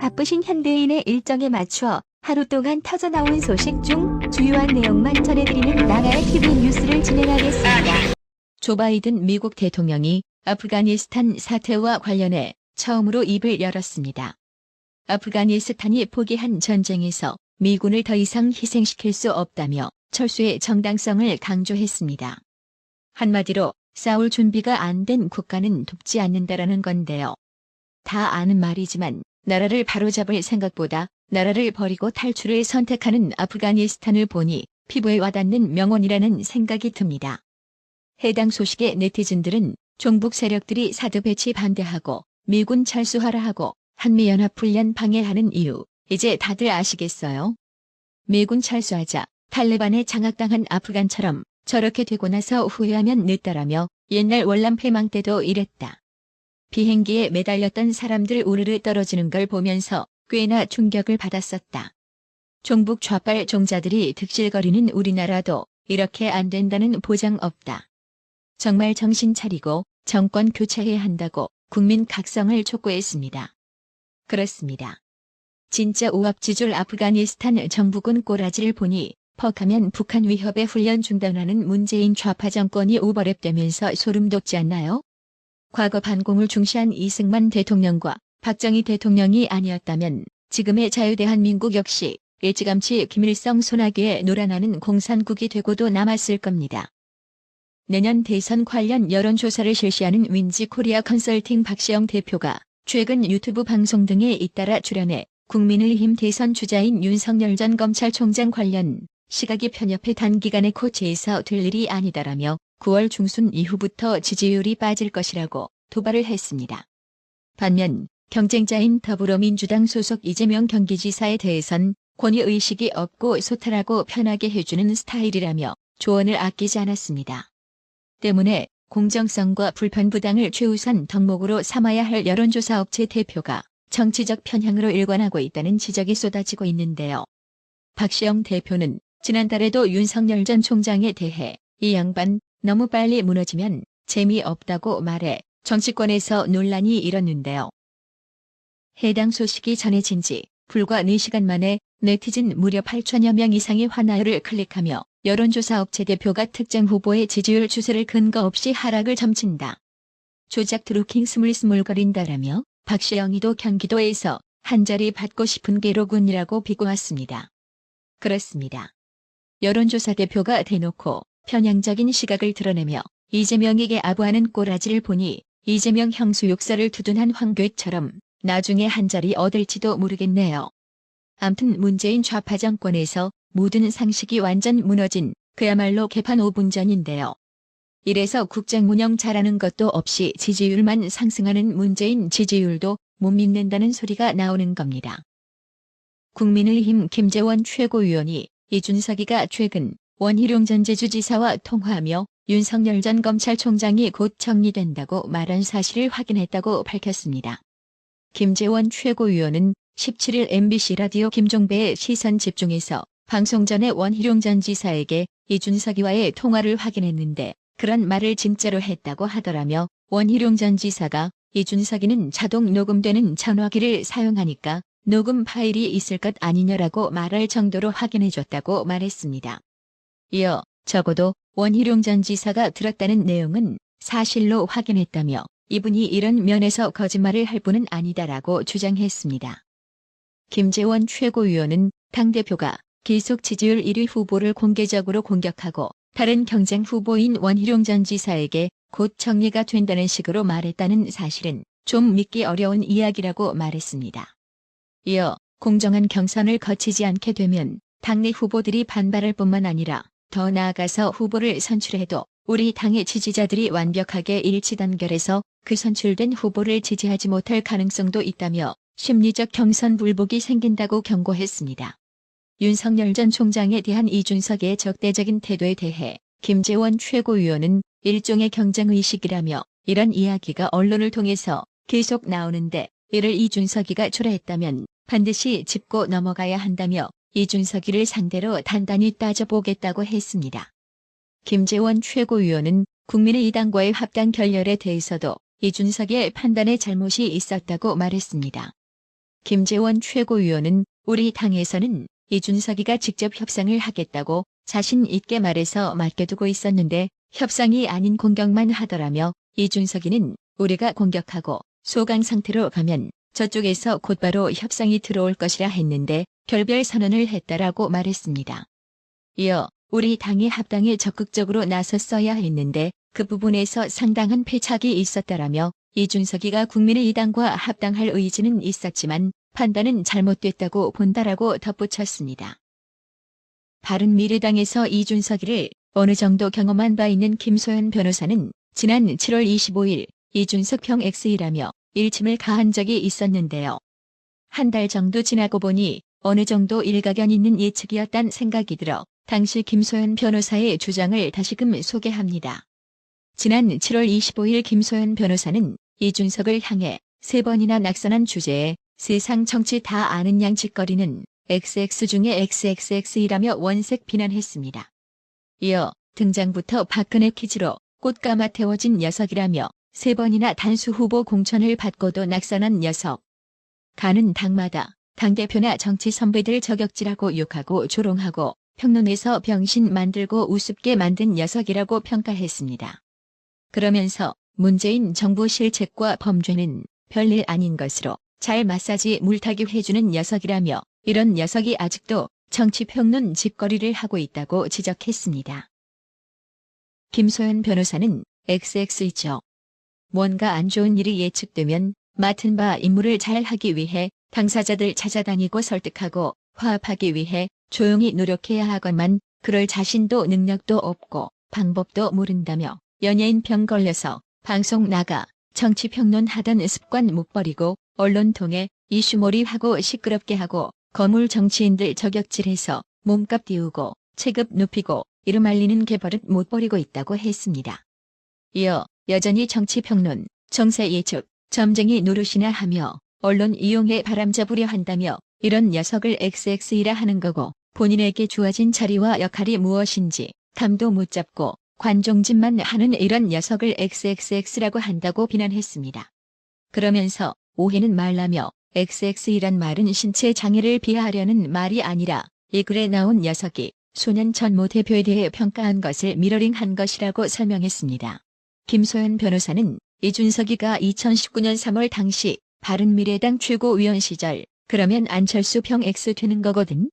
바쁘신 현대인의 일정에 맞추어 하루 동안 터져나온 소식 중 주요한 내용만 전해드리는 나라의 TV 뉴스를 진행하겠습니다. 조 바이든 미국 대통령이 아프가니스탄 사태와 관련해 처음으로 입을 열었습니다. 아프가니스탄이 포기한 전쟁에서 미군을 더 이상 희생시킬 수 없다며 철수의 정당성을 강조했습니다. 한마디로 싸울 준비가 안 된 국가는 돕지 않는다라는 건데요. 다 아는 말이지만 나라를 바로잡을 생각보다 나라를 버리고 탈출을 선택하는 아프가니스탄을 보니 피부에 와닿는 명언이라는 생각이 듭니다. 해당 소식에 네티즌들은 종북 세력들이 사드 배치 반대하고 미군 철수하라 하고 한미연합훈련 방해하는 이유, 이제 다들 아시겠어요? 미군 철수하자 탈레반에 장악당한 아프간처럼 저렇게 되고 나서 후회하면 늦다라며 옛날 월남 패망 때도 이랬다. 비행기에 매달렸던 사람들 우르르 떨어지는 걸 보면서 꽤나 충격을 받았었다. 종북 좌빨 종자들이 득실거리는 우리나라도 이렇게 안 된다는 보장 없다. 정말 정신 차리고 정권 교체해야 한다고 국민 각성을 촉구했습니다. 그렇습니다. 진짜 오합지졸 아프가니스탄 정부군 꼬라지를 보니 퍽하면 북한 위협에 훈련 중단하는 문재인 좌파 정권이 오버랩되면서 소름 돋지 않나요? 과거 반공을 중시한 이승만 대통령과 박정희 대통령이 아니었다면 지금의 자유대한민국 역시 일찌감치 김일성 손아귀에 놀아나는 공산국이 되고도 남았을 겁니다. 내년 대선 관련 여론조사를 실시하는 윈지코리아 컨설팅 박시영 대표가 최근 유튜브 방송 등에 잇따라 출연해 국민의힘 대선 주자인 윤석열 전 검찰총장 관련 시각이 편협해 단기간에 코치에서 될 일이 아니다라며 9월 중순 이후부터 지지율이 빠질 것이라고 도발을 했습니다. 반면 경쟁자인 더불어민주당 소속 이재명 경기지사에 대해선 권위의식이 없고 소탈하고 편하게 해주는 스타일이라며 조언을 아끼지 않았습니다. 때문에 공정성과 불편부당을 최우선 덕목으로 삼아야 할 여론조사 업체 대표가 정치적 편향으로 일관하고 있다는 지적이 쏟아지고 있는데요. 박시영 대표는 지난달에도 윤석열 전 총장에 대해 이 양반 너무 빨리 무너지면 재미없다고 말해 정치권에서 논란이 일었는데요. 해당 소식이 전해진 지 불과 4시간 만에 네티즌 무려 8천여 명 이상의 환하열을 클릭하며 여론조사 업체 대표가 특정 후보의 지지율 추세를 근거 없이 하락을 점친다. 조작 드루킹 스물스물거린다라며 박시영이도 경기도에서 한 자리 받고 싶은 게로군이라고 비꼬았습니다. 그렇습니다. 여론조사 대표가 대놓고 편향적인 시각을 드러내며 이재명에게 아부하는 꼬라지를 보니 이재명 형수 욕설을 두둔한 황교익처럼 나중에 한 자리 얻을지도 모르겠네요. 암튼 문재인 좌파 정권에서 모든 상식이 완전 무너진 그야말로 개판 5분 전인데요. 이래서 국정 운영 잘하는 것도 없이 지지율만 상승하는 문재인 지지율도 못 믿는다는 소리가 나오는 겁니다. 국민의힘 김재원 최고위원이 이준석이가 최근 원희룡 전 제주지사와 통화하며 윤석열 전 검찰총장이 곧 정리된다고 말한 사실을 확인했다고 밝혔습니다. 김재원 최고위원은 17일 MBC 라디오 김종배의 시선 집중에서 방송 전에 원희룡 전 지사에게 이준석이와의 통화를 확인했는데 그런 말을 진짜로 했다고 하더라며 원희룡 전 지사가 이준석이는 자동 녹음되는 전화기를 사용하니까 녹음 파일이 있을 것 아니냐라고 말할 정도로 확인해줬다고 말했습니다. 이어 적어도 원희룡 전 지사가 들었다는 내용은 사실로 확인했다며 이분이 이런 면에서 거짓말을 할 분은 아니다라고 주장했습니다. 김재원 최고위원은 당대표가 계속 지지율 1위 후보를 공개적으로 공격하고 다른 경쟁 후보인 원희룡 전 지사에게 곧 정리가 된다는 식으로 말했다는 사실은 좀 믿기 어려운 이야기라고 말했습니다. 이어 공정한 경선을 거치지 않게 되면 당내 후보들이 반발할 뿐만 아니라 더 나아가서 후보를 선출해도 우리 당의 지지자들이 완벽하게 일치단결해서 그 선출된 후보를 지지하지 못할 가능성도 있다며 심리적 경선 불복이 생긴다고 경고했습니다. 윤석열 전 총장에 대한 이준석의 적대적인 태도에 대해 김재원 최고위원은 일종의 경쟁의식이라며 이런 이야기가 언론을 통해서 계속 나오는데 이를 이준석이가 초래했다면 반드시 짚고 넘어가야 한다며 이준석이를 상대로 단단히 따져보겠다고 했습니다. 김재원 최고위원은 국민의당과의 합당 결렬에 대해서도 이준석의 판단에 잘못이 있었다고 말했습니다. 김재원 최고위원은 우리 당에서는 이준석이가 직접 협상을 하겠다고 자신 있게 말해서 맡겨두고 있었는데 협상이 아닌 공격만 하더라며 이준석이는 우리가 공격하고 소강 상태로 가면 저쪽에서 곧바로 협상이 들어올 것이라 했는데 결별 선언을 했다라고 말했습니다. 이어 우리 당이 합당에 적극적으로 나섰어야 했는데 그 부분에서 상당한 패착이 있었다라며 이준석이가 국민의당과 합당할 의지는 있었지만 판단은 잘못됐다고 본다라고 덧붙였습니다. 바른미래당에서 이준석이를 어느 정도 경험한 바 있는 김소연 변호사는 지난 7월 25일 이준석 평 X이라며 일침을 가한 적이 있었는데요. 한 달 정도 지나고 보니 어느 정도 일가견 있는 예측이었단 생각이 들어 당시 김소연 변호사의 주장을 다시금 소개합니다. 지난 7월 25일 김소연 변호사는 이준석을 향해 3번이나 낙선한 주제에 세상 정치 다 아는 양 짓거리는 XX 중에 XXX이라며 원색 비난했습니다. 이어 등장부터 박근혜 퀴즈로 꽃가마 태워진 녀석이라며 3번이나 단수 후보 공천을 받고도 낙선한 녀석. 가는 당마다 당대표나 정치 선배들 저격질하고 욕하고 조롱하고 평론에서 병신 만들고 우습게 만든 녀석이라고 평가했습니다. 그러면서 문재인 정부 실책과 범죄는 별일 아닌 것으로 잘 마사지 물타기 해주는 녀석이라며 이런 녀석이 아직도 정치평론 짓거리를 하고 있다고 지적했습니다. 김소연 변호사는 XX이죠. 뭔가 안 좋은 일이 예측되면 맡은 바 임무를 잘 하기 위해 당사자들 찾아다니고 설득하고 화합하기 위해 조용히 노력해야 하건만 그럴 자신도 능력도 없고 방법도 모른다며 연예인 병 걸려서 방송 나가 정치평론 하던 습관 못 버리고 언론 통해 이슈몰이하고 시끄럽게 하고 거물 정치인들 저격질해서 몸값 띄우고 체급 높이고 이름 알리는 개버릇 못 버리고 있다고 했습니다. 이어 여전히 정치평론, 정세 예측, 점쟁이 노릇이나 하며 언론 이용해 바람잡으려 한다며 이런 녀석을 XX이라 하는 거고 본인에게 주어진 자리와 역할이 무엇인지 감도 못 잡고 관종짓만 하는 이런 녀석을 XXX라고 한다고 비난했습니다. 그러면서 오해는 말라며 XX이란 말은 신체 장애를 비하하려는 말이 아니라 이 글에 나온 녀석이 소년 전모 대표에 대해 평가한 것을 미러링한 것이라고 설명했습니다. 김소연 변호사는 이준석이가 2019년 3월 당시 바른미래당 최고위원 시절 그러면 안철수 평 X 되는 거거든.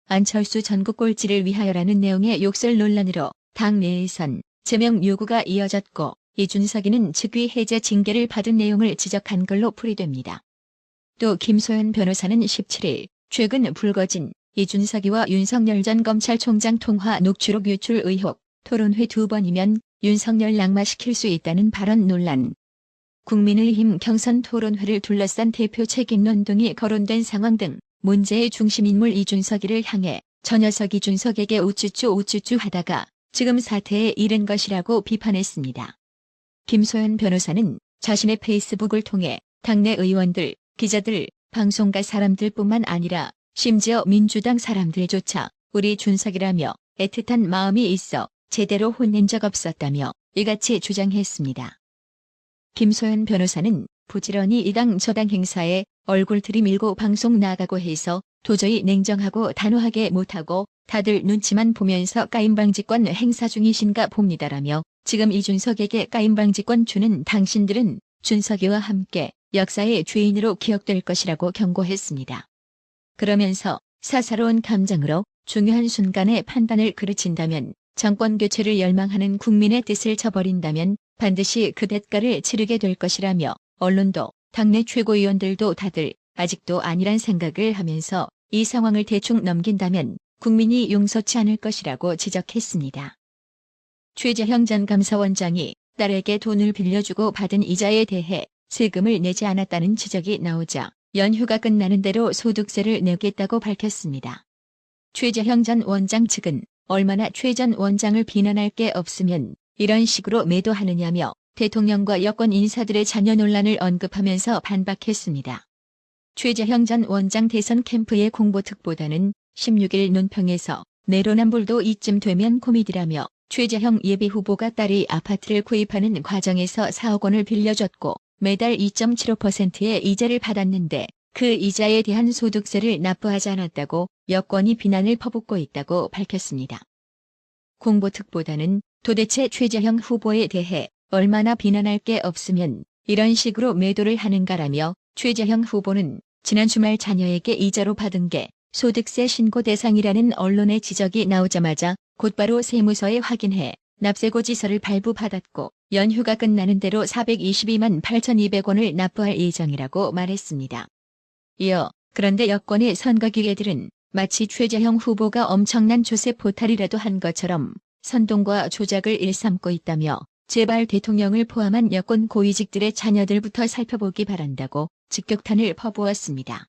안철수 전국 꼴찌를 위하여라는 내용의 욕설 논란으로 당 내에선 제명 요구가 이어졌고 이준석이는 직위 해제 징계를 받은 내용을 지적한 걸로 풀이됩니다. 또 김소연 변호사는 17일 최근 불거진 이준석이와 윤석열 전 검찰총장 통화 녹취록 유출 의혹 토론회 2번이면 윤석열 낙마시킬 수 있다는 발언 논란. 국민의힘 경선 토론회를 둘러싼 대표 책임론 등이 거론된 상황 등 문제의 중심인물 이준석이를 향해 저 녀석 이준석에게 우쭈쭈 하다가 지금 사태에 이른 것이라고 비판했습니다. 김소연 변호사는 자신의 페이스북을 통해 당내 의원들, 기자들, 방송가 사람들뿐만 아니라 심지어 민주당 사람들조차 우리 준석이라며 애틋한 마음이 있어 제대로 혼낸 적 없었다며 이같이 주장했습니다. 김소연 변호사는 부지런히 이당 저당 행사에 얼굴 들이밀고 방송 나가고 해서 도저히 냉정하고 단호하게 못하고 다들 눈치만 보면서 까임방지권 행사 중이신가 봅니다라며 지금 이준석에게 까임방지권 주는 당신들은 준석이와 함께 역사의 죄인으로 기억될 것이라고 경고했습니다. 그러면서 사사로운 감정으로 중요한 순간에 판단을 그르친다면 정권 교체를 열망하는 국민의 뜻을 저버린다면 반드시 그 대가를 치르게 될 것이라며 언론도 당내 최고위원들도 다들 아직도 아니란 생각을 하면서 이 상황을 대충 넘긴다면 국민이 용서치 않을 것이라고 지적했습니다. 최재형 전 감사원장이 딸에게 돈을 빌려주고 받은 이자에 대해 세금을 내지 않았다는 지적이 나오자 연휴가 끝나는 대로 소득세를 내겠다고 밝혔습니다. 최재형 전 원장 측은 얼마나 최 전 원장을 비난할 게 없으면 이런 식으로 매도하느냐며 대통령과 여권 인사들의 자녀 논란을 언급하면서 반박했습니다. 최재형 전 원장 대선 캠프의 공보특보다는 16일 논평에서 내로남불도 이쯤 되면 코미디라며 최재형 예비후보가 딸이 아파트를 구입하는 과정에서 4억 원을 빌려줬고 매달 2.75%의 이자를 받았는데 그 이자에 대한 소득세를 납부하지 않았다고 여권이 비난을 퍼붓고 있다고 밝혔습니다. 공보특보단은 도대체 최재형 후보에 대해 얼마나 비난할 게 없으면 이런 식으로 매도를 하는가라며 최재형 후보는 지난 주말 자녀에게 이자로 받은 게 소득세 신고 대상이라는 언론의 지적이 나오자마자 곧바로 세무서에 확인해 납세고지서를 발부받았고 연휴가 끝나는 대로 422만 8,200원을 납부할 예정이라고 말했습니다. 이어 그런데 여권의 선거기계들은 마치 최재형 후보가 엄청난 조세 포탈이라도 한 것처럼 선동과 조작을 일삼고 있다며 제발 대통령을 포함한 여권 고위직들의 자녀들부터 살펴보기 바란다고 직격탄을 퍼부었습니다.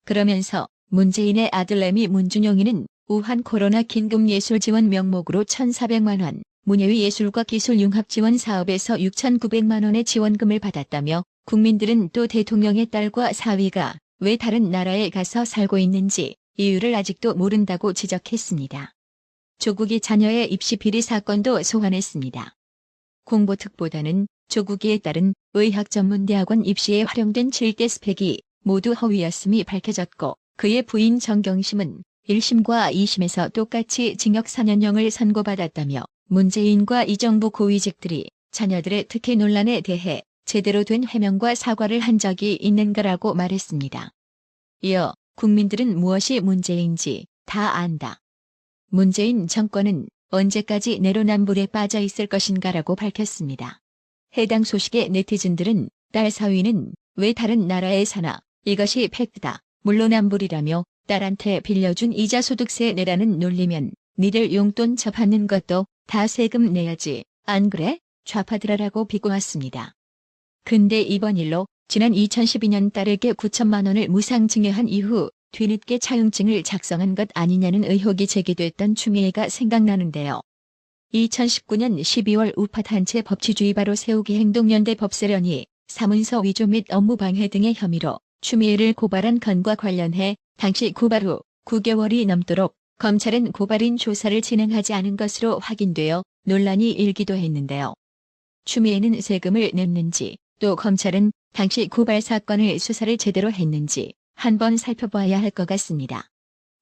그러면서 문재인의 아들내미 문준용이는 우한 코로나 긴급예술지원 명목으로 1,400만 원, 문예위 예술과 기술융합지원 사업에서 6,900만 원의 지원금을 받았다며 국민들은 또 대통령의 딸과 사위가 왜 다른 나라에 가서 살고 있는지 이유를 아직도 모른다고 지적했습니다. 조국이 자녀의 입시 비리 사건도 소환했습니다. 공보특보단은 조국이에 따른 의학전문대학원 입시에 활용된 7대 스펙이 모두 허위였음이 밝혀졌고 그의 부인 정경심은 1심과 2심에서 똑같이 징역 4년형을 선고받았다며 문재인과 이 정부 고위직들이 자녀들의 특혜 논란에 대해 제대로 된 해명과 사과를 한 적이 있는가라고 말했습니다. 이어 국민들은 무엇이 문제인지 다 안다. 문재인 정권은 언제까지 내로남불에 빠져 있을 것인가라고 밝혔습니다. 해당 소식에 네티즌들은 딸 사위는 왜 다른 나라에 사나 이것이 팩트다. 물론 남불이라며 딸한테 빌려준 이자 소득세 내라는 논리면 니들 용돈 접받는 것도 다 세금 내야지 안 그래? 좌파들아라고 비꼬았습니다. 근데 이번 일로 지난 2012년 딸에게 9천만 원을 무상증여한 이후 뒤늦게 차용증을 작성한 것 아니냐는 의혹이 제기됐던 추미애가 생각나는데요. 2019년 12월 우파 단체 법치주의 바로 세우기 행동연대 법세련이 사문서 위조 및 업무방해 등의 혐의로 추미애를 고발한 건과 관련해 당시 고발 후 9개월이 넘도록 검찰은 고발인 조사를 진행하지 않은 것으로 확인되어 논란이 일기도 했는데요. 추미애는 세금을 냈는지 또 검찰은 당시 고발 사건을 수사를 제대로 했는지 한번 살펴봐야 할 것 같습니다.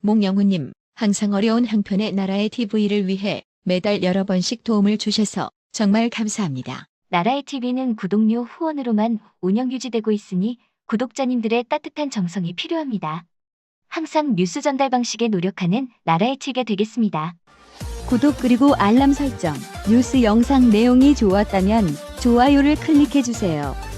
몽영훈님, 항상 어려운 형편의 나라의 TV를 위해 매달 여러 번씩 도움을 주셔서 정말 감사합니다. 나라의 TV는 구독료 후원으로만 운영 유지되고 있으니 구독자님들의 따뜻한 정성이 필요합니다. 항상 뉴스 전달 방식에 노력하는 나라의 TV가 되겠습니다. 구독 그리고 알람 설정, 뉴스 영상 내용이 좋았다면 좋아요를 클릭해주세요.